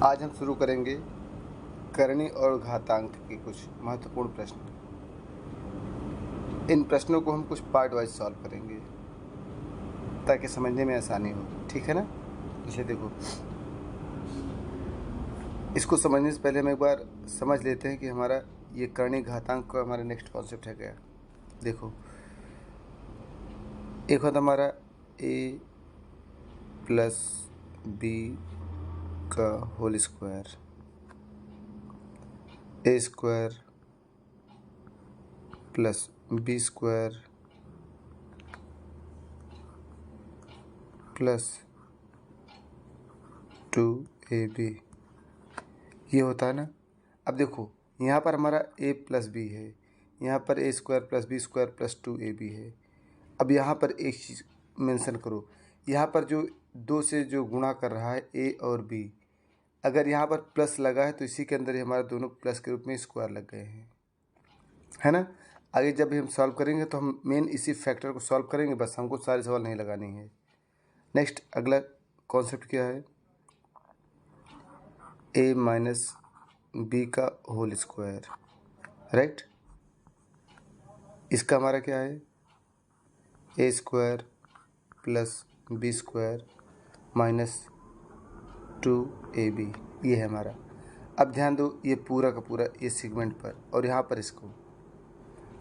आज हम शुरू करेंगे करणी और घातांक के कुछ महत्वपूर्ण प्रश्न। इन प्रश्नों को हम कुछ पार्ट वाइज सॉल्व करेंगे ताकि समझने में आसानी हो, ठीक है ना। इसे देखो, इसको समझने से पहले हम एक बार समझ लेते हैं कि हमारा ये करणी घातांक का हमारा नेक्स्ट कॉन्सेप्ट है क्या। देखो, एक होता हमारा a प्लस बी का whole square, A square plus B square plus 2ab, ये होता है ना। अब देखो, यहाँ पर हमारा a प्लस बी है, यहाँ पर A square plus B square plus 2ab है। अब यहाँ पर एक चीज़ मेंशन करो, यहाँ पर जो दो से जो गुणा कर रहा है a और b, अगर यहाँ पर प्लस लगा है तो इसी के अंदर ही हमारा दोनों प्लस के रूप में स्क्वायर लग गए हैं, है ना। आगे जब भी हम सॉल्व करेंगे तो हम मेन इसी फैक्टर को सॉल्व करेंगे, बस हमको सारे सवाल नहीं लगानी है। नेक्स्ट अगला कॉन्सेप्ट क्या है, a माइनस बी का होल स्क्वायर, राइट। इसका हमारा क्या है, A square plus B square minus 2ab, ये है हमारा। अब ध्यान दो, ये पूरा का पूरा ये सेगमेंट पर, और यहाँ पर इसको,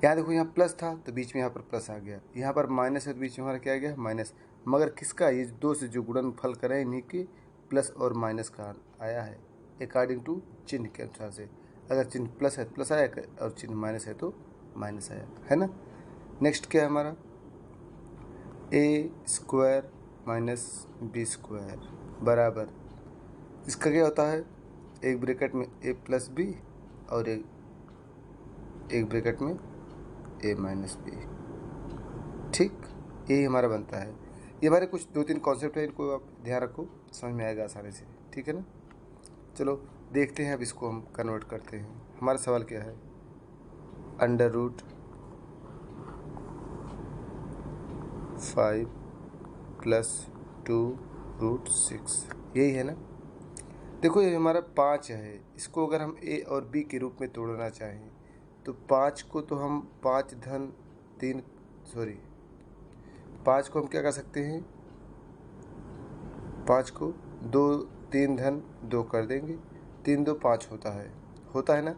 यहाँ देखो, यहाँ प्लस था तो बीच में यहाँ पर प्लस आ गया, यहाँ पर माइनस है तो बीच में हमारा क्या आ गया, माइनस। मगर किसका, ये दो से जो गुणनफल करें इन्हीं के प्लस और माइनस का आया है अकॉर्डिंग टू चिन्ह के अनुसार से। अगर चिन्ह प्लस है तो प्लस आया और चिन्ह माइनस है तो माइनस आया, है ना। नेक्स्ट क्या है हमारा, ए स्क्वायर माइनस बी स्क्वायर बराबर, इसका क्या होता है, एक ब्रैकेट में ए प्लस बी और एक ब्रैकेट में ए माइनस बी, ठीक। यही हमारा बनता है। ये हमारे कुछ 2-3 कॉन्सेप्ट है, इनको आप ध्यान रखो, समझ में आएगा आसानी से, ठीक है ना। चलो देखते हैं, अब इसको हम कन्वर्ट करते हैं। हमारा सवाल क्या है, अंडर रूट 5 प्लस 2√6, यही है ना। देखो, ये हमारा 5 है, इसको अगर हम a और b के रूप में तोड़ना चाहें तो 5 को तो हम 5 को हम क्या कर सकते हैं, 5 को 3 कर देंगे, 3 2 5 होता है ना।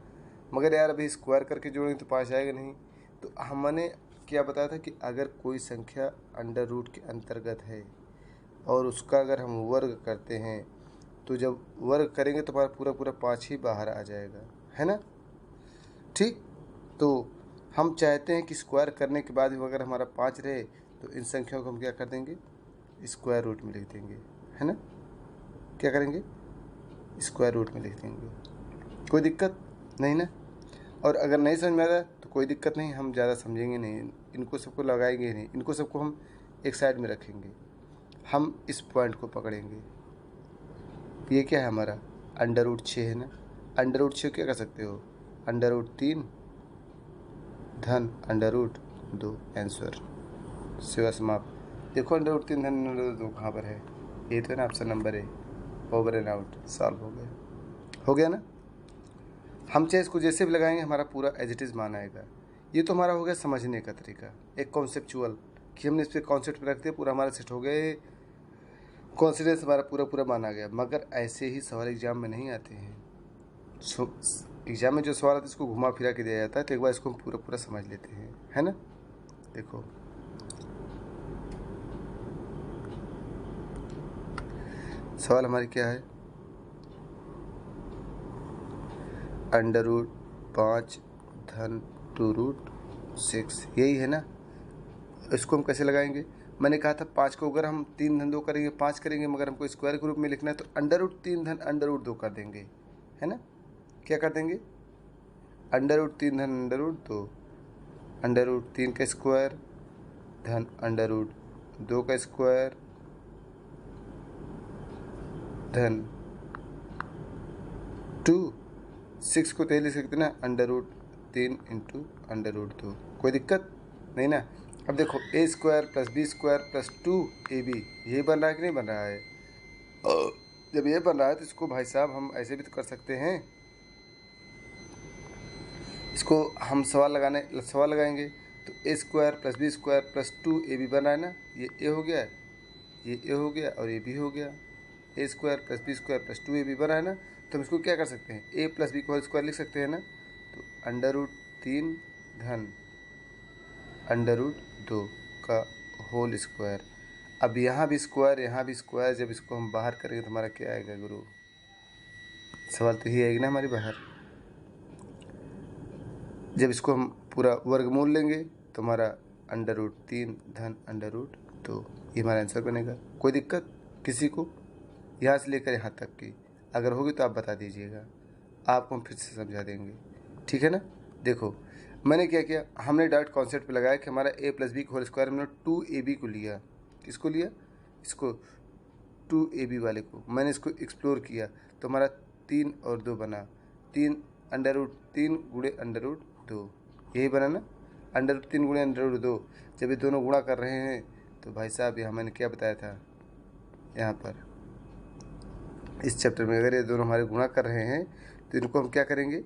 मगर यार अभी स्क्वायर करके जोड़ेंगे तो 5 आएगा नहीं। तो हमने क्या बताया था कि अगर कोई संख्या अंडर रूट के अंतर्गत है और उसका अगर हम वर्ग करते हैं तो जब वर्ग करेंगे तो हमारा पूरा पूरा 5 ही बाहर आ जाएगा, है ना, ठीक। तो हम चाहते हैं कि स्क्वायर करने के बाद भी अगर हमारा 5 रहे तो इन संख्याओं को हम क्या कर देंगे, स्क्वायर रूट में लिख देंगे, है ना। क्या करेंगे, स्क्वायर रूट में लिख देंगे, कोई दिक्कत नहीं ना। और अगर नहीं समझ में आ रहा तो कोई दिक्कत नहीं, हम ज़्यादा समझेंगे नहीं, इनको सबको लगाएंगे नहीं, इनको सबको हम एक साइड में रखेंगे, हम इस पॉइंट को पकड़ेंगे। ये क्या है हमारा, अंडर रूट 6 है ना। अंडर रूट 6 क्या कर सकते हो, अंडर रूट 3 धन अंडर रूट 2, आंसर सेवा समाप्त। देखो, अंडर रूट 3 धन अंडर रूट 2 कहाँ पर है, ये तो है ना option number A, over and out, solve हो गया ना। हम चाहे इसको जैसे भी लगाएंगे हमारा पूरा एज इट इज़ मान आएगा। ये तो हमारा हो गया समझने का तरीका, एक कॉन्सेप्चुअल, कि हमने इस पर कॉन्सेप्ट रख दिया, पूरा हमारा सेट हो गया, कॉन्फिडेंस हमारा पूरा मान आ गया। मगर ऐसे ही सवाल एग्जाम में नहीं आते हैं। एग्जाम में जो सवाल आते हैं इसको घुमा फिरा के दिया जाता है, तो एक बार इसको हम पूरा समझ लेते हैं, है ना। देखो, सवाल हमारी क्या है, अंडर रूट 5 धन 2√6, यही है ना। इसको हम कैसे लगाएंगे, मैंने कहा था 5 को अगर हम 3 धन 2 करेंगे 5 करेंगे, मगर हमको स्क्वायर के रूप में लिखना है तो अंडर रूट 3 धन अंडर रूट 2 कर देंगे, है ना। क्या कर देंगे, अंडर रूट 3 धन अंडर रूट 2, अंडर रूट 3 का स्क्वायर धन अंडर रूट 2 का स्क्वायर धन 6 को 3 लिख सकते ना, under root 3 into under root 2, कोई दिक्कत नहीं ना। अब देखो, A square plus B square plus 2ab, यही बन रहा है कि नहीं बन रहा है, जब ये बन रहा है तो इसको भाई साहब हम ऐसे भी तो कर सकते हैं, इसको हम सवाल लगाएंगे तो A square plus B square plus 2ab बन रहा है ना, ये ए हो गया, ये ए हो गया और ये बी हो गया। A square plus B square plus 2ab बना है ना, तो हम इसको क्या कर सकते हैं, ए प्लस बी को होल स्क्वायर लिख सकते हैं ना, तो √3 धन √2 का होल स्क्वायर। अब यहाँ भी स्क्वायर, जब इसको हम बाहर करेंगे तो हमारा क्या आएगा गुरु, सवाल तो यही आएगी ना हमारी बाहर। जब इसको हम पूरा वर्गमूल लेंगे तो हमारा √3 धन √2, ये हमारा आंसर बनेगा। कोई दिक्कत किसी को, यहाँ से लेकर यहाँ तक की अगर होगी तो आप बता दीजिएगा, आपको हम फिर से समझा देंगे, ठीक है ना। देखो मैंने क्या किया, हमने डायरेक्ट कॉन्सेप्ट पे लगाया कि हमारा a प्लस बी का होल स्क्वायर, हमने 2ab को लिया। किसको लिया, इसको 2ab वाले को। मैंने इसको एक्सप्लोर किया तो हमारा 3 और 2 बना, 3 √3 गुणे √2, यही बना ना, √3 गुणे √2। जब ये दोनों गुणा कर रहे हैं तो भाई साहब यहाँ मैंने क्या बताया था, यहाँ पर इस चैप्टर में अगर ये दोनों हमारे गुणा कर रहे हैं तो इनको हम क्या करेंगे,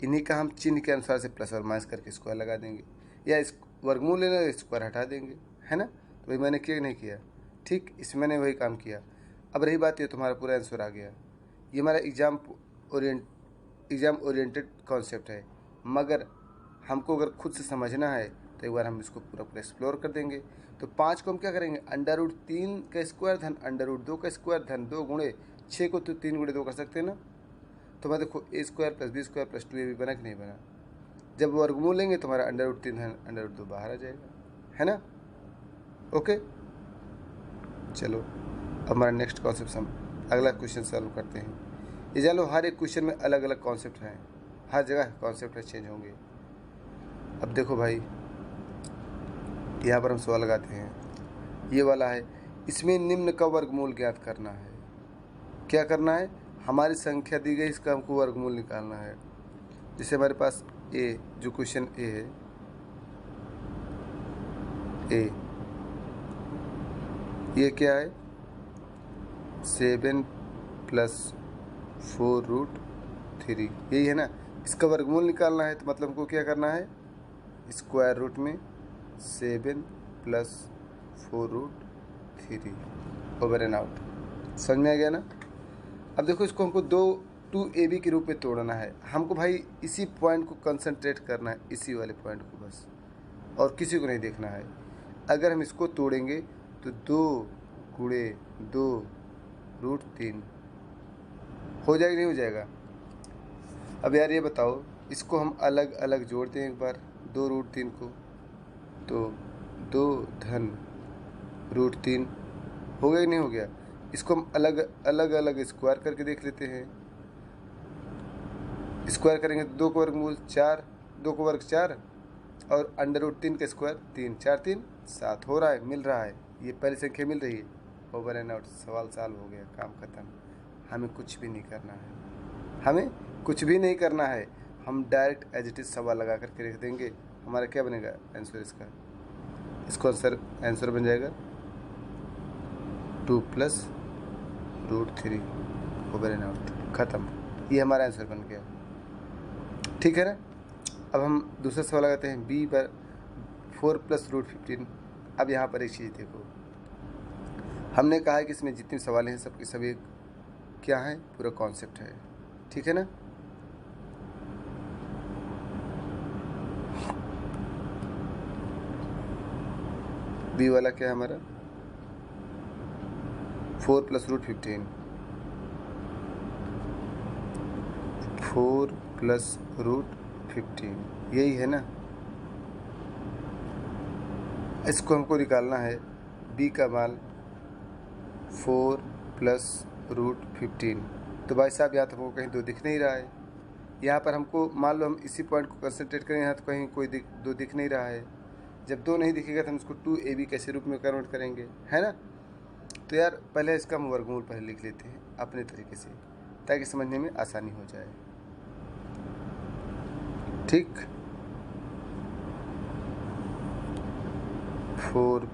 इन्हीं का हम चिन्ह के अनुसार से प्लस और माइनस करके स्क्वायर लगा देंगे, या इस वर्गमूल लेना स्क्वायर हटा देंगे, है ना। तो वही मैंने किया नहीं किया, ठीक, इसमें मैंने वही काम किया। अब रही बात, ये तुम्हारा पूरा आंसर आ गया। ये हमारा एग्ज़ाम ओरिएंटेड कॉन्सेप्ट है, मगर हमको अगर खुद से समझना है तो एक बार हम इसको पूरा एक्सप्लोर कर देंगे। तो 5 को हम क्या करेंगे, √3 का स्क्वायर धन √2 का स्क्वायर धन 2 गुणे 6 को तो 3 गुणे 2 कर सकते हैं ना। तो मैं देखो a square plus B square plus 2ab बना कि नहीं बना। जब वर्गमूल लेंगे तो हमारा √3 धन √2 बाहर आ जाएगा, है ना। ओके, चलो अब हमारा नेक्स्ट कॉन्सेप्ट हम अगला क्वेश्चन सॉल्व करते हैं। ये जान लो हर एक क्वेश्चन में अलग अलग कॉन्सेप्ट हैं, हर जगह कॉन्सेप्ट चेंज होंगे। अब देखो भाई, यहाँ पर हम सवाल लगाते हैं, ये वाला है, इसमें निम्न का वर्गमूल ज्ञात करना है। क्या करना है, हमारी संख्या दी गई, इसका हमको वर्गमूल निकालना है। जैसे हमारे पास ए, जो क्वेश्चन ए है, ए ये क्या है, 7 + 4√3, यही है ना। इसका वर्गमूल निकालना है तो मतलब हमको क्या करना है, स्क्वायर रूट में 7 + 4√3 ओवर एंड आउट। समझ में आ गया ना। अब देखो इसको हमको 2ab के रूप में तोड़ना है। हमको भाई इसी पॉइंट को कंसंट्रेट करना है, इसी वाले पॉइंट को बस, और किसी को नहीं देखना है। अगर हम इसको तोड़ेंगे तो 2 गुणे 2√3 हो जाएगा नहीं हो जाएगा। अब यार ये बताओ, इसको हम अलग अलग जोड़ते हैं एक बार, 2√3 को, तो 2 धन √3 हो गया कि नहीं हो गया। इसको हम अलग अलग स्क्वायर करके देख लेते हैं। स्क्वायर करेंगे तो 2 का वर्गमूल 4, 2 का वर्ग 4 और √3 का स्क्वायर 3, 4 3 7 हो रहा है, मिल रहा है, ये पहली संख्या मिल रही है। ओवर एंड आउट, सवाल सॉल्व हो गया, काम खत्म। हमें कुछ भी नहीं करना है, हमें कुछ भी नहीं करना है, हम डायरेक्ट एज इट इज सवाल लगा करके रख देंगे। हमारा क्या बनेगा आंसर इसका, इसको आंसर बन जाएगा 2 + √3 ओवर एंड आउट, ख़त्म। ये हमारा आंसर बन गया, ठीक है ना। अब हम दूसरा सवाल लगाते हैं, b पर 4 + √15। अब यहाँ पर एक चीज़ देखो, हमने कहा है कि इसमें जितने सवाल हैं सबके सभी क्या हैं, पूरा कॉन्सेप्ट है, ठीक है ना। बी वाला क्या है हमारा, 4 + √15, 4 + √15, यही है ना। इसको हमको निकालना है, बी का मान 4 + √15। तो भाई साहब यहाँ तो हमको कहीं 2 दिख नहीं रहा है। यहाँ पर हमको मान लो हम इसी पॉइंट को कंसंट्रेट करें, यहाँ तो कहीं कोई 2 दिख नहीं रहा है। जब 2 नहीं दिखेगा तो हम इसको 2ab कैसे रूप में कन्वर्ट करेंगे, है ना। तो यार पहले इसका हम वर्गमूल पहले लिख लेते हैं अपने तरीके से, ताकि समझने में आसानी हो जाए, ठीक। 4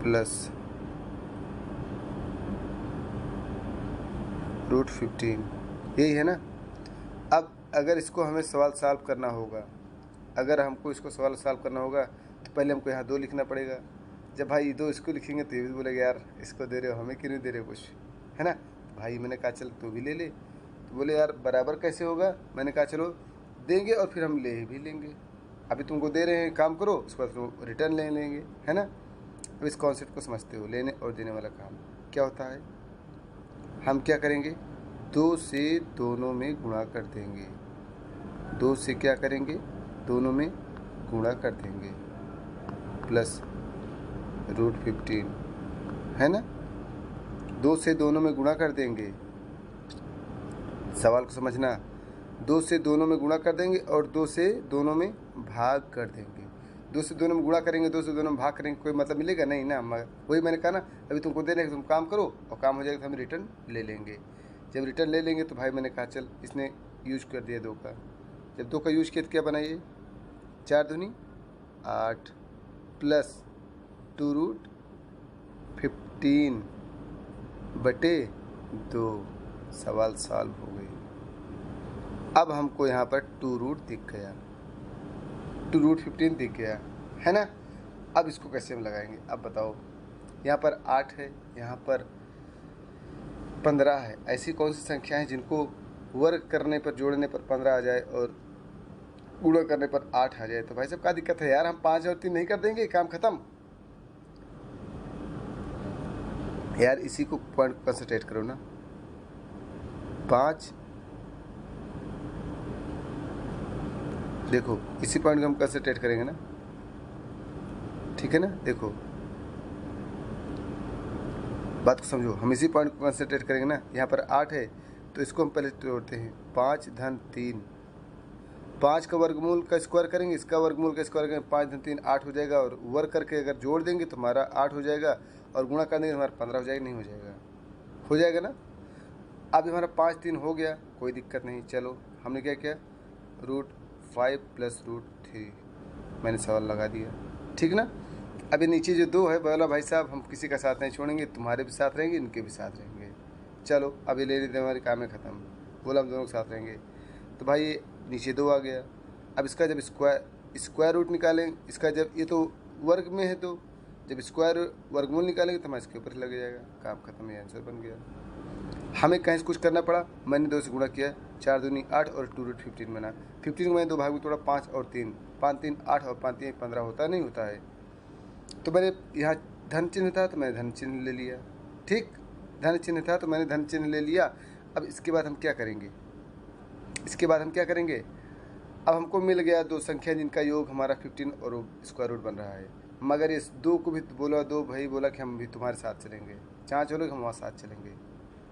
+ रूट 15, यही है ना। अब अगर इसको हमें सवाल सॉल्व करना होगा, अगर हमको इसको सवाल सॉल्व करना होगा तो पहले हमको यहाँ 2 लिखना पड़ेगा। जब भाई 2 इसको लिखेंगे तो ये भी बोलेगा यार इसको दे रहे हो, हमें क्यों नहीं दे रहे हो कुछ, है ना। तो भाई मैंने कहा चल तू भी ले ले, तो बोले यार बराबर कैसे होगा। मैंने कहा चलो देंगे और फिर हम ले भी लेंगे, अभी तुमको दे रहे हैं काम करो, उसके बाद तुम रिटर्न ले लेंगे, है ना। अब इस कॉन्सेप्ट को समझते हो, लेने और देने वाला काम क्या होता है। हम क्या करेंगे, 2 से दोनों में गुणा कर देंगे, 2 से क्या करेंगे, दोनों में गुणा कर देंगे, प्लस रूट 15, है ना। 2 से दोनों में गुणा कर देंगे, सवाल को समझना, 2 से दोनों में गुणा कर देंगे और 2 से दोनों में भाग कर देंगे। 2 से दोनों में गुणा करेंगे, 2 से दोनों में भाग करेंगे, कोई मतलब मिलेगा नहीं ना। वही मैंने कहा ना, अभी तुमको दे रहे तुम काम करो और काम हो जाएगा तो हम रिटर्न ले लेंगे। जब रिटर्न ले लेंगे तो भाई मैंने कहा चल, इसने यूज कर दिया 2 का, जब 2 का यूज किया तो क्या बनाइए, 4 दूनी 8 प्लस 2 रूट 15 बटे 2, सवाल सॉल्व हो गई। अब हमको यहाँ पर 2 रूट दिख गया, 2 रूट 15 दिख गया, है ना। अब इसको कैसे हम लगाएंगे, अब बताओ। यहाँ पर 8 है, यहाँ पर 15 है, ऐसी कौन सी संख्या है जिनको वर्ग करने पर, जोड़ने पर 15 आ जाए और गुणा करने पर 8 आ जाए। तो भाई साहब क्या दिक्कत है यार, हम 5 और 3 नहीं कर देंगे, काम खत्म। यार इसी को पॉइंट कंसंट्रेट करो ना, 5 देखो, इसी पॉइंट को हम कंसंट्रेट करेंगे ना, ठीक है ना। देखो बात को समझो, हम इसी पॉइंट को कंसंट्रेट करेंगे ना। यहाँ पर 8 है तो इसको हम पहले तोड़ते हैं, 5 धन 3, 5 का वर्गमूल का स्क्वायर करेंगे, इसका वर्गमूल का स्क्वायर करेंगे, 5 धन 3 8 हो जाएगा, और वर्ग करके अगर जोड़ देंगे तो हमारा 8 हो जाएगा, और गुणा कर देंगे तो हमारा 15 हो जाएगा, नहीं हो जाएगा, हो जाएगा ना। अब हमारा 5 3 हो गया, कोई दिक्कत नहीं। चलो हमने क्या किया, रूट 5 प्लस रूट 3 मैंने सवाल लगा दिया, ठीक ना। अभी नीचे जो 2 है, बोला भाई साहब हम किसी का साथ नहीं छोड़ेंगे, तुम्हारे भी साथ रहेंगे, इनके भी साथ रहेंगे। चलो अभी ले लेते, हमारे काम है ख़त्म, बोला हम दोनों के साथ रहेंगे। तो भाई ये नीचे 2 आ गया। अब इसका जब स्क्वायर रूट निकालें, इसका जब ये तो वर्ग में है, तो जब स्क्वायर वर्गमूल निकालेंगे तो हमारे इसके ऊपर लग जाएगा, काम खत्म, ये आंसर बन गया। हमें कहीं से कुछ करना पड़ा, मैंने 2 से गुणा किया, 4 दूनी 8 और 2 रूट 15 बना। 15 को मैंने 2 भाग में तोड़ा, 5 और 3, 5 3 8 और 5 3 15 होता नहीं होता है। तो मैंने यहाँ धन चिन्ह था तो मैंने धन चिन्ह ले लिया, ठीक, धन चिन्ह था तो मैंने धन चिन्ह ले लिया। अब इसके बाद हम क्या करेंगे, इसके बाद हम क्या करेंगे, अब हमको मिल गया 2 संख्या जिनका योग हमारा 15 और स्क्वायर रूट बन रहा है। मगर इस 2 को भी बोला, 2 भाई बोला कि हम भी तुम्हारे साथ चलेंगे, जहाँ चलोगे हम वहाँ साथ चलेंगे,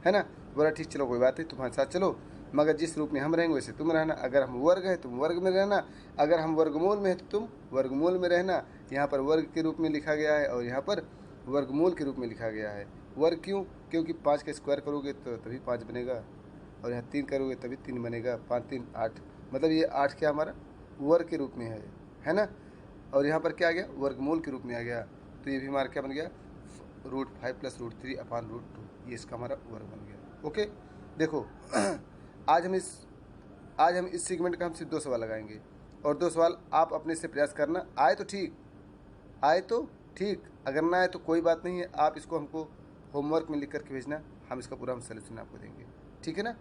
है ना। बोला ठीक चलो कोई बात नहीं, तुम्हारे साथ चलो, मगर जिस रूप में हम रहेंगे वैसे तुम रहना। अगर हम वर्ग है तुम वर्ग में रहना, अगर हम वर्गमूल में है तो तुम वर्गमूल में रहना। यहाँ पर वर्ग के रूप में लिखा गया है और यहाँ पर वर्गमूल के रूप में लिखा गया है। वर्ग क्यों, क्योंकि 5 का स्क्वायर करोगे तो तभी 5 बनेगा, और यहाँ 3 करोगे तभी 3 बनेगा, 5 3 8, मतलब ये 8 क्या हमारा वर्ग के रूप में है ना। और यहाँ पर क्या आ गया, वर्गमूल के रूप में आ गया, तो ये भी हमारा क्या बन गया, root 5 plus root 3 upon root 2, ये इसका हमारा वर्ग बन गया। ओके देखो आज हम इस सेगमेंट का हम सिर्फ 2 सवाल लगाएंगे, और 2 सवाल आप अपने से प्रयास करना, आए तो ठीक, अगर ना आए तो कोई बात नहीं है, आप इसको हमको होमवर्क में लिख करके भेजना, हम इसका पूरा सलूशन आपको देंगे, ठीक है ना।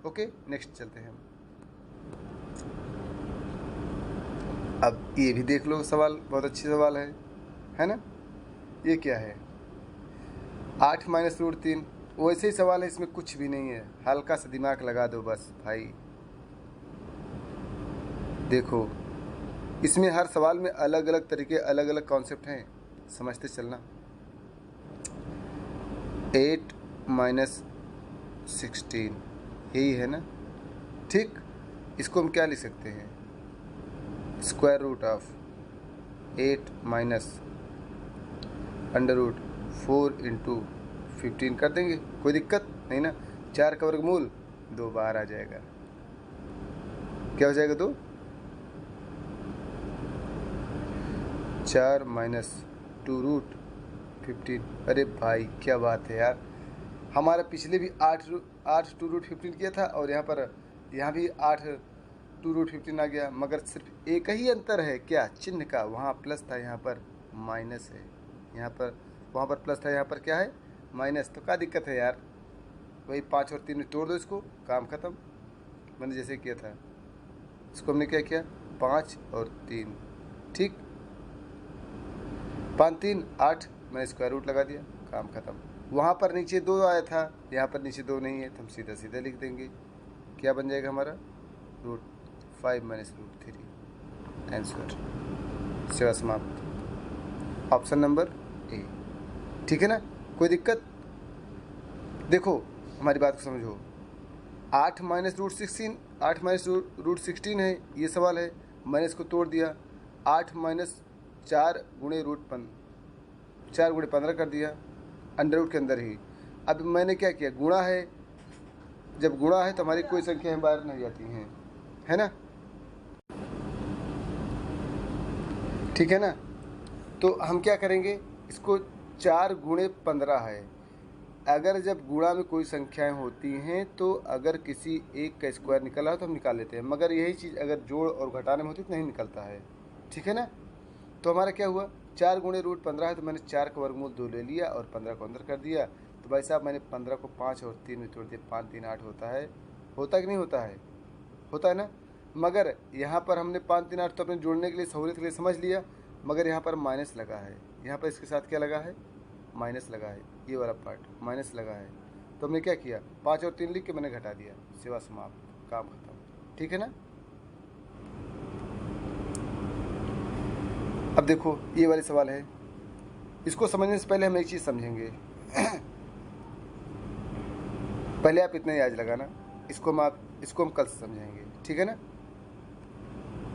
ओके नेक्स्ट चलते हैं हम। अब ये भी देख लो सवाल, बहुत अच्छी सवाल है ना। ये क्या है, 8 माइनस रूट 3, वैसे ही सवाल है, इसमें कुछ भी नहीं है, हल्का सा दिमाग लगा दो बस भाई। देखो इसमें हर सवाल में अलग अलग तरीके, अलग अलग कॉन्सेप्ट हैं, समझते चलना। 8 माइनस 16 यही है ना, ठीक। इसको हम क्या लिख सकते हैं, square root of 8 minus under root 4 into 15 कर देंगे, कोई दिक्कत नहीं ना। 4 का वर्गमूल 2 बाहर आ जाएगा, क्या हो जाएगा 2, 4 माइनस 2 रूट 15। अरे भाई क्या बात है यार, हमारा पिछले भी 8 टू रूट 15 किया था और यहाँ भी 8 टू रूट 15 आ गया, मगर सिर्फ एक ही अंतर है, क्या? चिन्ह का। वहाँ प्लस था, यहाँ पर माइनस है। वहाँ पर प्लस था, यहाँ पर क्या है? माइनस। तो क्या दिक्कत है यार? वही 5 और 3 में तोड़ दो इसको, काम ख़त्म। मैंने जैसे किया था, इसको हमने क्या किया? 5 और 3, ठीक। 5 3 8, मैंने स्क्वायर रूट लगा दिया, काम ख़त्म। वहाँ पर नीचे 2 आया था, यहाँ पर नीचे 2 नहीं है, तो हम सीधा सीधा लिख देंगे। क्या बन जाएगा हमारा? √5 माइनस √3। आंसर। सेवा समाप्त। ऑप्शन नंबर ए, ठीक है ना? कोई दिक्कत? देखो हमारी बात को समझो। 8 माइनस √16 है, ये सवाल है। मैंने इसको तोड़ दिया, 8 माइनस 4 गुणे √15, 4 गुणे 15 कर दिया अंडर रूट के अंदर ही। अब मैंने क्या किया? गुणा है, जब गुणा है तो हमारी कोई संख्याएं बाहर नहीं जाती हैं, है ना? ठीक है ना? तो हम क्या करेंगे? इसको 4 गुणे 15 है। अगर जब गुणा में कोई संख्याएं होती हैं तो अगर किसी एक का स्क्वायर निकला हो तो हम निकाल लेते हैं, मगर यही चीज़ अगर जोड़ और घटाने में होती तो नहीं निकलता है, ठीक है ना? तो हमारा क्या हुआ? 4 गुणे √15 है, तो मैंने 4 का वर्गमूल 2 ले लिया और 15 को अंदर कर दिया। तो भाई साहब मैंने 15 को 5 और 3 में तोड़ दिया, 5 3 8 होता है। होता कि नहीं होता है? होता है ना? मगर यहाँ पर हमने 5 3 8 तो अपने जोड़ने के लिए, सहूलियत के लिए समझ लिया, मगर यहाँ पर माइनस लगा है। यहाँ पर इसके साथ क्या लगा है? माइनस लगा है, ये वाला पार्ट माइनस लगा है। तो हमने क्या किया? 5 और 3 लिख के मैंने घटा दिया, सेवा समाप्त, काम खत्म, ठीक है ना? अब देखो ये वाले सवाल है, इसको समझने से पहले हम एक चीज़ समझेंगे। पहले आप इतना याद लगाना, इसको हम कल से समझेंगे, ठीक है ना?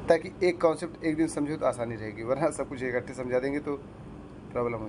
ताकि एक कॉन्सेप्ट एक दिन समझो तो आसानी रहेगी, वरना सब कुछ इकट्ठे समझा देंगे तो प्रॉब्लम हो